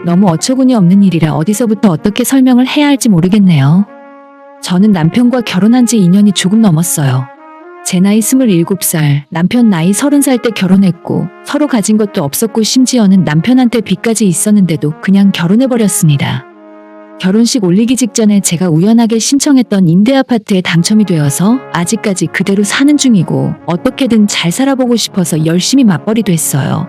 너무 어처구니 없는 일이라 어디서부터 어떻게 설명을 해야 할지 모르겠네요. 저는 남편과 결혼한 지 2년이 조금 넘었어요. 제 나이 27살, 남편 나이 30살 때 결혼했고 서로 가진 것도 없었고 심지어는 남편한테 빚까지 있었는데도 그냥 결혼해버렸습니다. 결혼식 올리기 직전에 제가 우연하게 신청했던 임대아파트에 당첨이 되어서 아직까지 그대로 사는 중이고 어떻게든 잘 살아보고 싶어서 열심히 맞벌이도 했어요.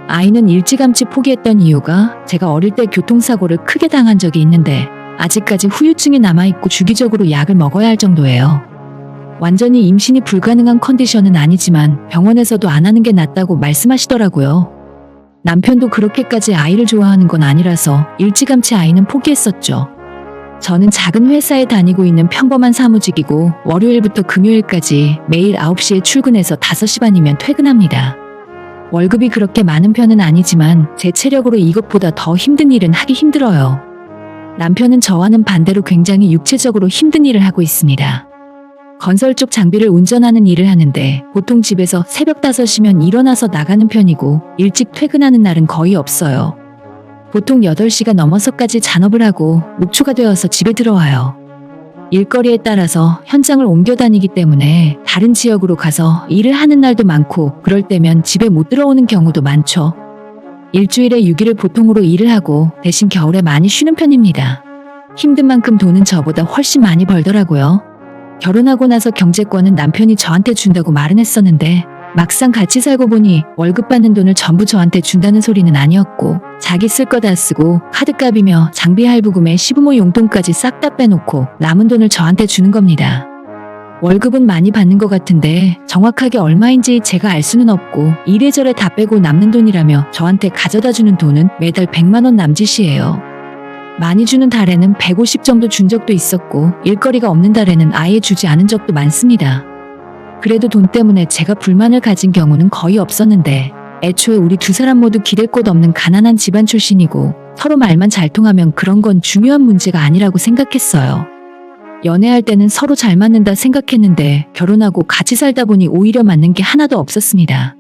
아이는 일찌감치 포기했던 이유가 제가 어릴 때 교통사고를 크게 당한 적이 있는데 아직까지 후유증이 남아있고 주기적으로 약을 먹어야 할 정도예요. 완전히 임신이 불가능한 컨디션은 아니지만 병원에서도 안 하는 게 낫다고 말씀하시더라고요. 남편도 그렇게까지 아이를 좋아하는 건 아니라서 일찌감치 아이는 포기했었죠. 저는 작은 회사에 다니고 있는 평범한 사무직이고 월요일부터 금요일까지 매일 9시에 출근해서 5시 반이면 퇴근합니다. 월급이 그렇게 많은 편은 아니지만 제 체력으로 이것보다 더 힘든 일은 하기 힘들어요. 남편은 저와는 반대로 굉장히 육체적으로 힘든 일을 하고 있습니다. 건설 쪽 장비를 운전하는 일을 하는데 보통 집에서 새벽 5시면 일어나서 나가는 편이고 일찍 퇴근하는 날은 거의 없어요. 보통 8시가 넘어서까지 잔업을 하고 녹초가 되어서 집에 들어와요. 일거리에 따라서 현장을 옮겨 다니기 때문에 다른 지역으로 가서 일을 하는 날도 많고 그럴 때면 집에 못 들어오는 경우도 많죠. 일주일에 6일을 보통으로 일을 하고 대신 겨울에 많이 쉬는 편입니다. 힘든 만큼 돈은 저보다 훨씬 많이 벌더라고요. 결혼하고 나서 경제권은 남편이 저한테 준다고 말은 했었는데 막상 같이 살고 보니 월급 받는 돈을 전부 저한테 준다는 소리는 아니었고 자기 쓸 거 다 쓰고 카드값이며 장비 할부금에 시부모 용돈까지 싹 다 빼놓고 남은 돈을 저한테 주는 겁니다. 월급은 많이 받는 것 같은데 정확하게 얼마인지 제가 알 수는 없고 이래저래 다 빼고 남는 돈이라며 저한테 가져다 주는 돈은 매달 100만 원 남짓이에요. 많이 주는 달에는 150 정도 준 적도 있었고 일거리가 없는 달에는 아예 주지 않은 적도 많습니다. 그래도 돈 때문에 제가 불만을 가진 경우는 거의 없었는데 애초에 우리 두 사람 모두 기댈 곳 없는 가난한 집안 출신이고 서로 말만 잘 통하면 그런 건 중요한 문제가 아니라고 생각했어요. 연애할 때는 서로 잘 맞는다 생각했는데 결혼하고 같이 살다 보니 오히려 맞는 게 하나도 없었습니다.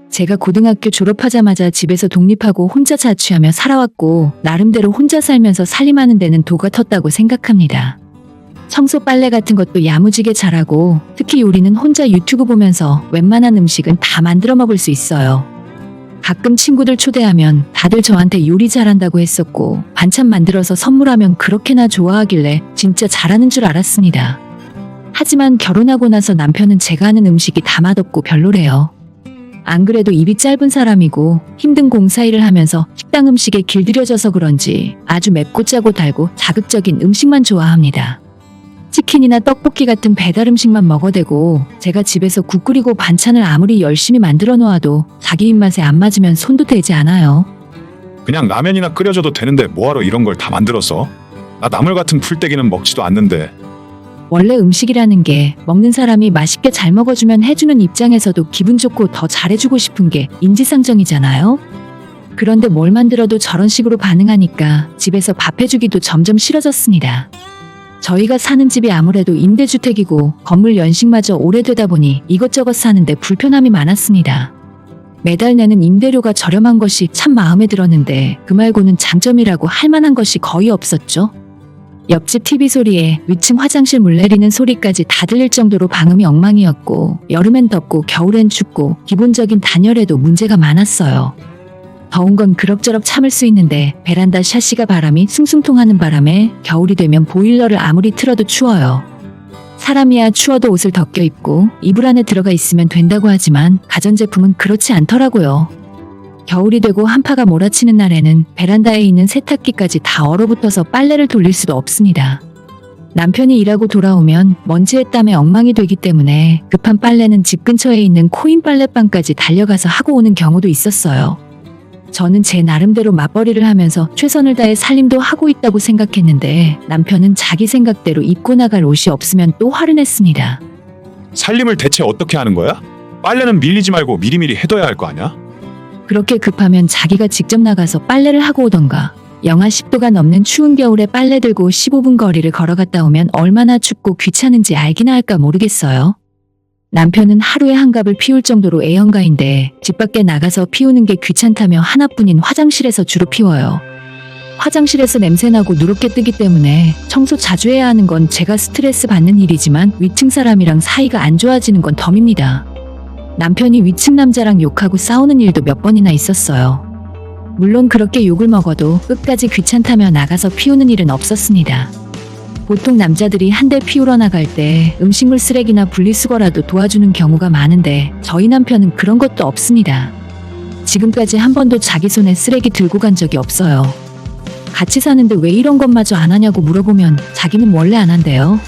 제가 고등학교 졸업하자마자 집에서 독립하고 혼자 자취하며 살아왔고 나름대로 혼자 살면서 살림하는 데는 도가 텄다고 생각합니다. 청소 빨래 같은 것도 야무지게 잘하고 특히 요리는 혼자 유튜브 보면서 웬만한 음식은 다 만들어 먹을 수 있어요. 가끔 친구들 초대하면 다들 저한테 요리 잘한다고 했었고 반찬 만들어서 선물하면 그렇게나 좋아하길래 진짜 잘하는 줄 알았습니다. 하지만 결혼하고 나서 남편은 제가 하는 음식이 다 맛없고 별로래요. 안 그래도 입이 짧은 사람이고 힘든 공사일을 하면서 식당 음식에 길들여져서 그런지 아주 맵고 짜고 달고 자극적인 음식만 좋아합니다. 치킨이나 떡볶이 같은 배달 음식만 먹어대고 제가 집에서 국 끓이고 반찬을 아무리 열심히 만들어 놓아도 자기 입맛에 안 맞으면 손도 대지 않아요. 그냥 라면이나 끓여줘도 되는데 뭐하러 이런 걸 다 만들어서? 나 나물 같은 풀떼기는 먹지도 않는데. 원래 음식이라는 게 먹는 사람이 맛있게 잘 먹어주면 해주는 입장에서도 기분 좋고 더 잘해주고 싶은 게 인지상정이잖아요. 그런데 뭘 만들어도 저런 식으로 반응하니까 집에서 밥 해주기도 점점 싫어졌습니다. 저희가 사는 집이 아무래도 임대주택이고 건물 연식마저 오래되다 보니 이것저것 사는데 불편함이 많았습니다. 매달 내는 임대료가 저렴한 것이 참 마음에 들었는데 그 말고는 장점이라고 할 만한 것이 거의 없었죠. 옆집 TV 소리에 위층 화장실 물 내리는 소리까지 다 들릴 정도로 방음이 엉망이었고 여름엔 덥고 겨울엔 춥고 기본적인 단열에도 문제가 많았어요. 더운 건 그럭저럭 참을 수 있는데 베란다 샤시가 바람이 숭숭 통하는 바람에 겨울이 되면 보일러를 아무리 틀어도 추워요. 사람이야 추워도 옷을 덮겨 입고 이불 안에 들어가 있으면 된다고 하지만 가전제품은 그렇지 않더라고요. 겨울이 되고 한파가 몰아치는 날에는 베란다에 있는 세탁기까지 다 얼어붙어서 빨래를 돌릴 수도 없습니다. 남편이 일하고 돌아오면 먼지에 땀에 엉망이 되기 때문에 급한 빨래는 집 근처에 있는 코인 빨래방까지 달려가서 하고 오는 경우도 있었어요. 저는 제 나름대로 맞벌이를 하면서 최선을 다해 살림도 하고 있다고 생각했는데 남편은 자기 생각대로 입고 나갈 옷이 없으면 또 화를 냈습니다. 살림을 대체 어떻게 하는 거야? 빨래는 밀리지 말고 미리미리 해둬야 할 거 아냐? 그렇게 급하면 자기가 직접 나가서 빨래를 하고 오던가 영하 10도가 넘는 추운 겨울에 빨래 들고 15분 거리를 걸어갔다 오면 얼마나 춥고 귀찮은지 알기나 할까 모르겠어요. 남편은 하루에 한갑을 피울 정도로 애연가인데 집 밖에 나가서 피우는 게 귀찮다며 하나뿐인 화장실에서 주로 피워요. 화장실에서 냄새나고 누렇게 뜨기 때문에 청소 자주 해야 하는 건 제가 스트레스 받는 일이지만 위층 사람이랑 사이가 안 좋아지는 건 덤입니다. 남편이 위층 남자랑 욕하고 싸우는 일도 몇 번이나 있었어요. 물론 그렇게 욕을 먹어도 끝까지 귀찮다며 나가서 피우는 일은 없었습니다. 보통 남자들이 한 대 피우러 나갈 때 음식물 쓰레기나 분리수거라도 도와주는 경우가 많은데 저희 남편은 그런 것도 없습니다. 지금까지 한 번도 자기 손에 쓰레기 들고 간 적이 없어요. 같이 사는데 왜 이런 것마저 안 하냐고 물어보면 자기는 원래 안 한대요.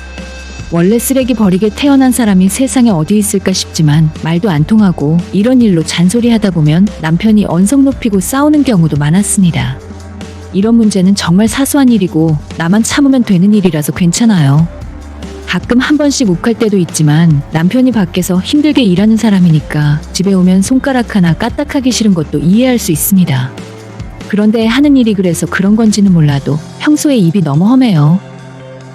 원래 쓰레기 버리게 태어난 사람이 세상에 어디 있을까 싶지만 말도 안 통하고 이런 일로 잔소리하다 보면 남편이 언성 높이고 싸우는 경우도 많았습니다. 이런 문제는 정말 사소한 일이고 나만 참으면 되는 일이라서 괜찮아요. 가끔 한 번씩 욱할 때도 있지만 남편이 밖에서 힘들게 일하는 사람이니까 집에 오면 손가락 하나 까딱하기 싫은 것도 이해할 수 있습니다. 그런데 하는 일이 그래서 그런 건지는 몰라도 평소에 입이 너무 험해요.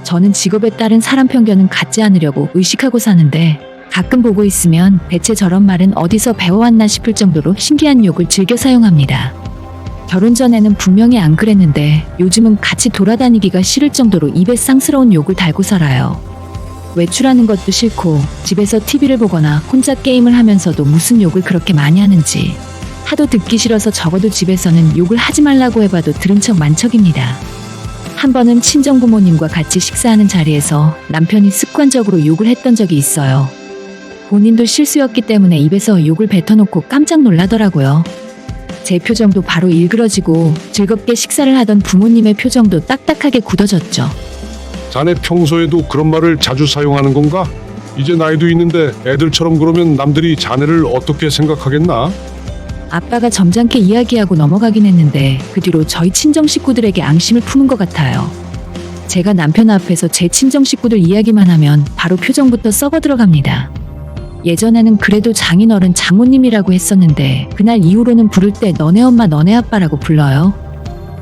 저는 직업에 따른 사람 편견은 갖지 않으려고 의식하고 사는데 가끔 보고 있으면 대체 저런 말은 어디서 배워왔나 싶을 정도로 신기한 욕을 즐겨 사용합니다. 결혼 전에는 분명히 안 그랬는데 요즘은 같이 돌아다니기가 싫을 정도로 입에 쌍스러운 욕을 달고 살아요. 외출하는 것도 싫고 집에서 TV를 보거나 혼자 게임을 하면서도 무슨 욕을 그렇게 많이 하는지 하도 듣기 싫어서 적어도 집에서는 욕을 하지 말라고 해봐도 들은 척 만척입니다. 한 번은 친정부모님과 같이 식사하는 자리에서 남편이 습관적으로 욕을 했던 적이 있어요. 본인도 실수였기 때문에 입에서 욕을 뱉어놓고 깜짝 놀라더라고요. 제 표정도 바로 일그러지고 즐겁게 식사를 하던 부모님의 표정도 딱딱하게 굳어졌죠. 자네 평소에도 그런 말을 자주 사용하는 건가? 이제 나이도 있는데 애들처럼 그러면 남들이 자네를 어떻게 생각하겠나? 아빠가 점잖게 이야기하고 넘어가긴 했는데 그 뒤로 저희 친정 식구들에게 앙심을 품은 것 같아요. 제가 남편 앞에서 제 친정 식구들 이야기만 하면 바로 표정부터 썩어 들어갑니다. 예전에는 그래도 장인어른 장모님이라고 했었는데 그날 이후로는 부를 때 너네 엄마 너네 아빠라고 불러요.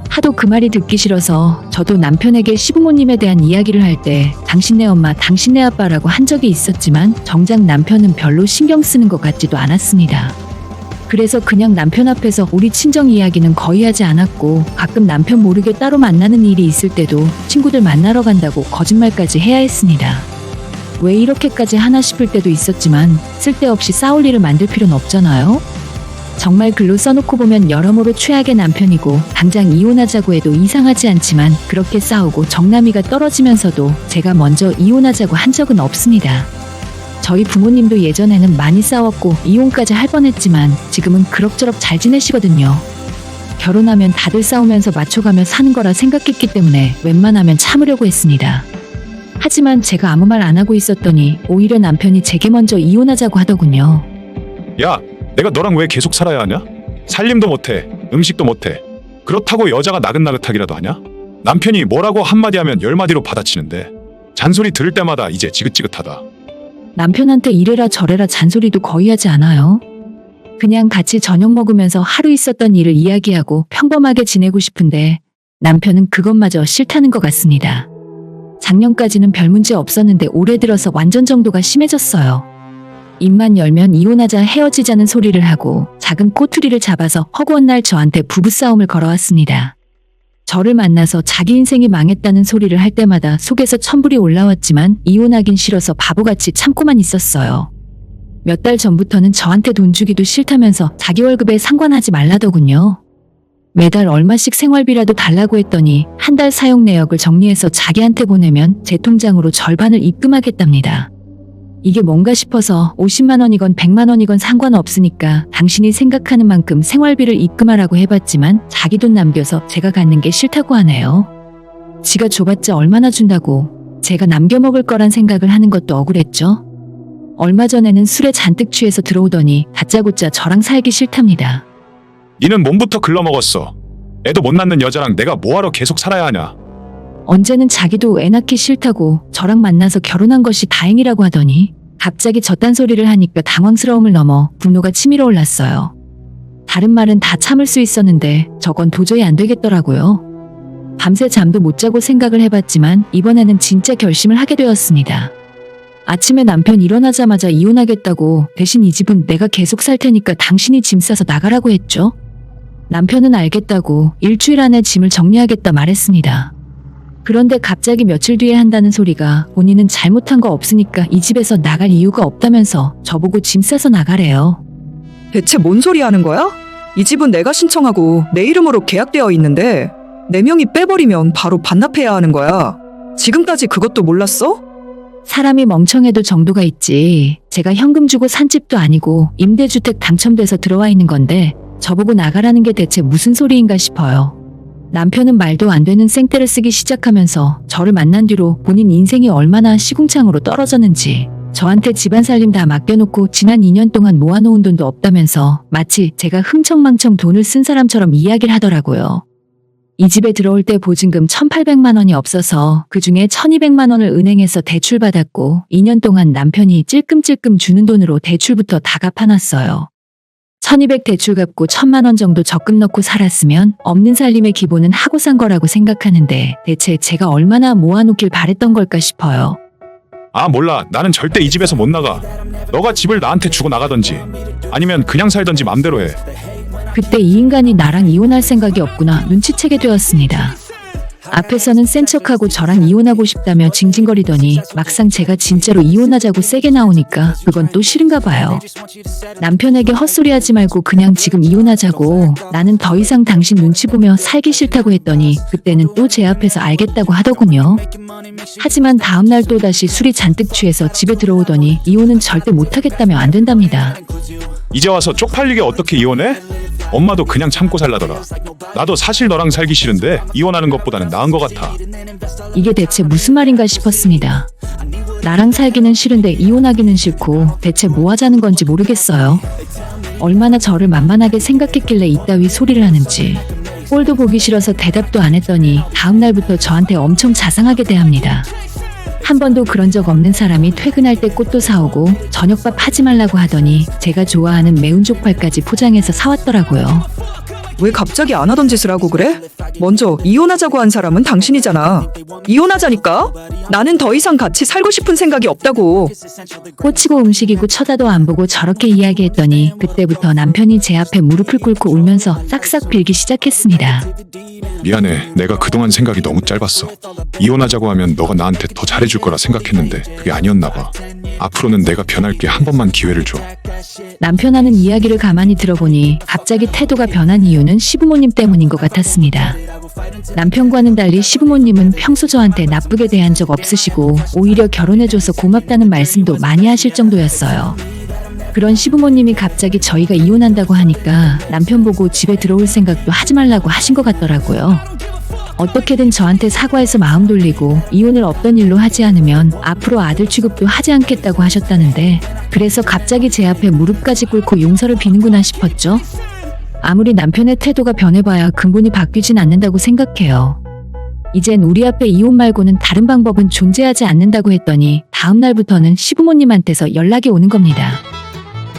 하도 그 말이 듣기 싫어서 저도 남편에게 시부모님에 대한 이야기를 할 때 당신네 엄마 당신네 아빠라고 한 적이 있었지만 정작 남편은 별로 신경 쓰는 것 같지도 않았습니다. 그래서 그냥 남편 앞에서 우리 친정 이야기는 거의 하지 않았고 가끔 남편 모르게 따로 만나는 일이 있을 때도 친구들 만나러 간다고 거짓말까지 해야 했습니다. 왜 이렇게까지 하나 싶을 때도 있었지만 쓸데없이 싸울 일을 만들 필요는 없잖아요. 정말 글로 써놓고 보면 여러모로 최악의 남편이고 당장 이혼하자고 해도 이상하지 않지만 그렇게 싸우고 정남이가 떨어지면서도 제가 먼저 이혼하자고 한 적은 없습니다. 저희 부모님도 예전에는 많이 싸웠고 이혼까지 할 뻔했지만 지금은 그럭저럭 잘 지내시거든요. 결혼하면 다들 싸우면서 맞춰가며 사는 거라 생각했기 때문에 웬만하면 참으려고 했습니다. 하지만 제가 아무 말 안 하고 있었더니 오히려 남편이 제게 먼저 이혼하자고 하더군요. 야, 내가 너랑 왜 계속 살아야 하냐? 살림도 못해, 음식도 못해. 그렇다고 여자가 나긋나긋하기라도 하냐? 남편이 뭐라고 한마디 하면 10마디로 받아치는데 잔소리 들을 때마다 이제 지긋지긋하다. 남편한테 이래라 저래라 잔소리도 거의 하지 않아요. 그냥 같이 저녁 먹으면서 하루 있었던 일을 이야기하고 평범하게 지내고 싶은데 남편은 그것마저 싫다는 것 같습니다. 작년까지는 별 문제 없었는데 올해 들어서 완전 정도가 심해졌어요. 입만 열면 이혼하자 헤어지자는 소리를 하고 작은 꼬투리를 잡아서 허구한 날 저한테 부부싸움을 걸어왔습니다. 저를 만나서 자기 인생이 망했다는 소리를 할 때마다 속에서 천불이 올라왔지만 이혼하긴 싫어서 바보같이 참고만 있었어요. 몇 달 전부터는 저한테 돈 주기도 싫다면서 자기 월급에 상관하지 말라더군요. 매달 얼마씩 생활비라도 달라고 했더니 한 달 사용 내역을 정리해서 자기한테 보내면 제 통장으로 절반을 입금하겠답니다. 이게 뭔가 싶어서 50만 원이건 100만 원이건 상관없으니까 당신이 생각하는 만큼 생활비를 입금하라고 해봤지만 자기 돈 남겨서 제가 갖는 게 싫다고 하네요. 지가 줘봤자 얼마나 준다고 제가 남겨 먹을 거란 생각을 하는 것도 억울했죠. 얼마 전에는 술에 잔뜩 취해서 들어오더니 다짜고짜 저랑 살기 싫답니다. 니는 몸부터 글러먹었어. 애도 못 낳는 여자랑 내가 뭐하러 계속 살아야 하냐? 언제는 자기도 애 낳기 싫다고 저랑 만나서 결혼한 것이 다행이라고 하더니 갑자기 저딴 소리를 하니까 당황스러움을 넘어 분노가 치밀어 올랐어요. 다른 말은 다 참을 수 있었는데 저건 도저히 안 되겠더라고요. 밤새 잠도 못 자고 생각을 해봤지만 이번에는 진짜 결심을 하게 되었습니다. 아침에 남편 일어나자마자 이혼하겠다고 대신 이 집은 내가 계속 살 테니까 당신이 짐 싸서 나가라고 했죠. 남편은 알겠다고 일주일 안에 짐을 정리하겠다 말했습니다. 그런데 갑자기 며칠 뒤에 한다는 소리가 본인은 잘못한 거 없으니까 이 집에서 나갈 이유가 없다면서 저보고 짐 싸서 나가래요. 대체 뭔 소리 하는 거야? 이 집은 내가 신청하고 내 이름으로 계약되어 있는데 내 명의 빼버리면 바로 반납해야 하는 거야. 지금까지 그것도 몰랐어? 사람이 멍청해도 정도가 있지. 제가 현금 주고 산 집도 아니고 임대주택 당첨돼서 들어와 있는 건데 저보고 나가라는 게 대체 무슨 소리인가 싶어요. 남편은 말도 안 되는 생떼를 쓰기 시작하면서 저를 만난 뒤로 본인 인생이 얼마나 시궁창으로 떨어졌는지 저한테 집안 살림 다 맡겨놓고 지난 2년 동안 모아놓은 돈도 없다면서 마치 제가 흥청망청 돈을 쓴 사람처럼 이야기를 하더라고요. 이 집에 들어올 때 보증금 1,800만 원이 없어서 그중에 1,200만 원을 은행에서 대출받았고 2년 동안 남편이 찔끔찔끔 주는 돈으로 대출부터 다 갚아놨어요. 1,200 대출 갚고 1,000만 원 정도 적금 넣고 살았으면 없는 살림의 기본은 하고 산 거라고 생각하는데 대체 제가 얼마나 모아놓길 바랬던 걸까 싶어요. 아 몰라. 나는 절대 이 집에서 못 나가. 너가 집을 나한테 주고 나가던지 아니면 그냥 살던지 맘대로 해. 그때 이 인간이 나랑 이혼할 생각이 없구나 눈치채게 되었습니다. 앞에서는 센 척하고 저랑 이혼하고 싶다며 징징거리더니 막상 제가 진짜로 이혼하자고 세게 나오니까 그건 또 싫은가 봐요. 남편에게 헛소리하지 말고 그냥 지금 이혼하자고, 나는 더 이상 당신 눈치 보며 살기 싫다고 했더니 그때는 또 제 앞에서 알겠다고 하더군요. 하지만 다음날 또다시 술이 잔뜩 취해서 집에 들어오더니 이혼은 절대 못하겠다며 안 된답니다. 이제 와서 쪽팔리게 어떻게 이혼해? 엄마도 그냥 참고 살라더라. 나도 사실 너랑 살기 싫은데 이혼하는 것보다는 나은 것 같아. 이게 대체 무슨 말인가 싶었습니다. 나랑 살기는 싫은데 이혼하기는 싫고 대체 뭐 하자는 건지 모르겠어요. 얼마나 저를 만만하게 생각했길래 이따위 소리를 하는지. 꼴도 보기 싫어서 대답도 안 했더니 다음날부터 저한테 엄청 자상하게 대합니다. 한 번도 그런 적 없는 사람이 퇴근할 때 꽃도 사오고 저녁밥 하지 말라고 하더니 제가 좋아하는 매운 족발까지 포장해서 사왔더라고요. 왜 갑자기 안 하던 짓을 하고 그래? 먼저 이혼하자고 한 사람은 당신이잖아. 이혼하자니까? 나는 더 이상 같이 살고 싶은 생각이 없다고. 꽂히고 음식이고 쳐다도 안 보고 저렇게 이야기했더니 그때부터 남편이 제 앞에 무릎을 꿇고 울면서 싹싹 빌기 시작했습니다. 미안해. 내가 그동안 생각이 너무 짧았어. 이혼하자고 하면 너가 나한테 더 잘해줄 거라 생각했는데 그게 아니었나 봐. 앞으로는 내가 변할게. 한 번만 기회를 줘. 남편 하는 이야기를 가만히 들어보니 갑자기 태도가 변한 이유는 시부모님 때문인 것 같았습니다. 남편과는 달리 시부모님은 평소 저한테 나쁘게 대한 적 없으시고 오히려 결혼해줘서 고맙다는 말씀도 많이 하실 정도였어요. 그런 시부모님이 갑자기 저희가 이혼한다고 하니까 남편 보고 집에 들어올 생각도 하지 말라고 하신 것 같더라고요. 어떻게든 저한테 사과해서 마음 돌리고 이혼을 없던 일로 하지 않으면 앞으로 아들 취급도 하지 않겠다고 하셨다는데, 그래서 갑자기 제 앞에 무릎까지 꿇고 용서를 비는구나 싶었죠. 아무리 남편의 태도가 변해봐야 근본이 바뀌진 않는다고 생각해요. 이젠 우리 앞에 이혼 말고는 다른 방법은 존재하지 않는다고 했더니 다음날부터는 시부모님한테서 연락이 오는 겁니다.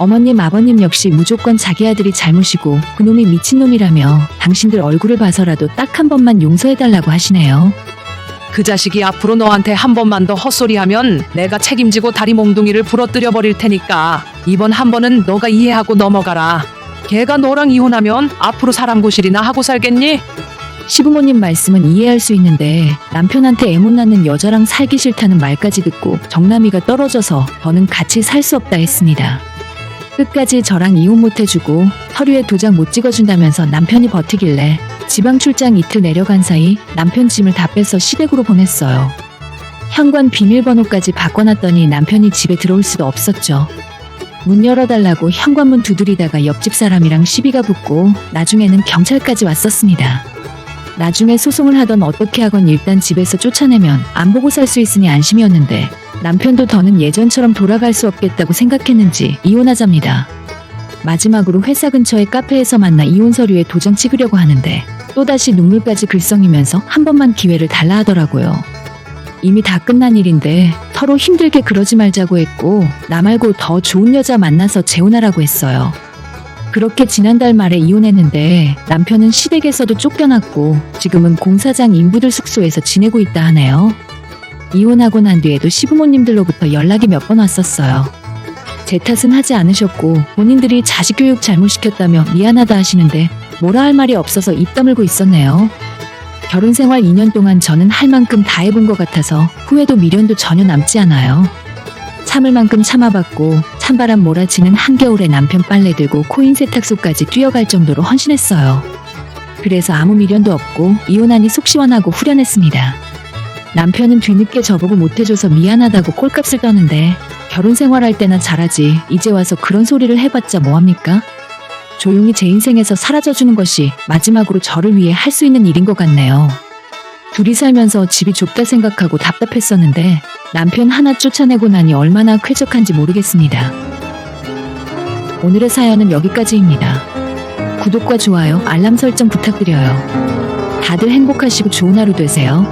어머님, 아버님 역시 무조건 자기 아들이 잘못이고 그놈이 미친놈이라며 당신들 얼굴을 봐서라도 딱 한 번만 용서해달라고 하시네요. 그 자식이 앞으로 너한테 한 번만 더 헛소리하면 내가 책임지고 다리 몽둥이를 부러뜨려 버릴 테니까 이번 한 번은 너가 이해하고 넘어가라. 걔가 너랑 이혼하면 앞으로 사람 고실이나 하고 살겠니? 시부모님 말씀은 이해할 수 있는데 남편한테 애 못 낳는 여자랑 살기 싫다는 말까지 듣고 정남이가 떨어져서 더는 같이 살 수 없다 했습니다. 끝까지 저랑 이혼 못 해주고 서류에 도장 못 찍어준다면서 남편이 버티길래 지방 출장 이틀 내려간 사이 남편 짐을 다 빼서 시댁으로 보냈어요. 현관 비밀번호까지 바꿔놨더니 남편이 집에 들어올 수도 없었죠. 문 열어달라고 현관문 두드리다가 옆집 사람이랑 시비가 붙고 나중에는 경찰까지 왔었습니다. 나중에 소송을 하던 어떻게 하건 일단 집에서 쫓아내면 안 보고 살 수 있으니 안심이었는데 남편도 더는 예전처럼 돌아갈 수 없겠다고 생각했는지 이혼하자입니다. 마지막으로 회사 근처의 카페에서 만나 이혼 서류에 도장 찍으려고 하는데 또다시 눈물까지 글썽이면서 한 번만 기회를 달라 하더라고요. 이미 다 끝난 일인데 서로 힘들게 그러지 말자고 했고 나 말고 더 좋은 여자 만나서 재혼하라고 했어요. 그렇게 지난달 말에 이혼했는데 남편은 시댁에서도 쫓겨났고 지금은 공사장 인부들 숙소에서 지내고 있다 하네요. 이혼하고 난 뒤에도 시부모님들로부터 연락이 몇 번 왔었어요. 제 탓은 하지 않으셨고 본인들이 자식 교육 잘못시켰다며 미안하다 하시는데 뭐라 할 말이 없어서 입 다물고 있었네요. 결혼 생활 2년 동안 저는 할 만큼 다 해본 것 같아서 후회도 미련도 전혀 남지 않아요. 참을 만큼 참아봤고 찬바람 몰아치는 한겨울에 남편 빨래 들고 코인 세탁소까지 뛰어갈 정도로 헌신했어요. 그래서 아무 미련도 없고 이혼하니 속 시원하고 후련했습니다. 남편은 뒤늦게 저보고 못해줘서 미안하다고 꼴값을 떠는데 결혼 생활할 때나 잘하지 이제 와서 그런 소리를 해봤자 뭐합니까? 조용히 제 인생에서 사라져주는 것이 마지막으로 저를 위해 할 수 있는 일인 것 같네요. 둘이 살면서 집이 좁다 생각하고 답답했었는데 남편 하나 쫓아내고 나니 얼마나 쾌적한지 모르겠습니다. 오늘의 사연은 여기까지입니다. 구독과 좋아요, 알람 설정 부탁드려요. 다들 행복하시고 좋은 하루 되세요.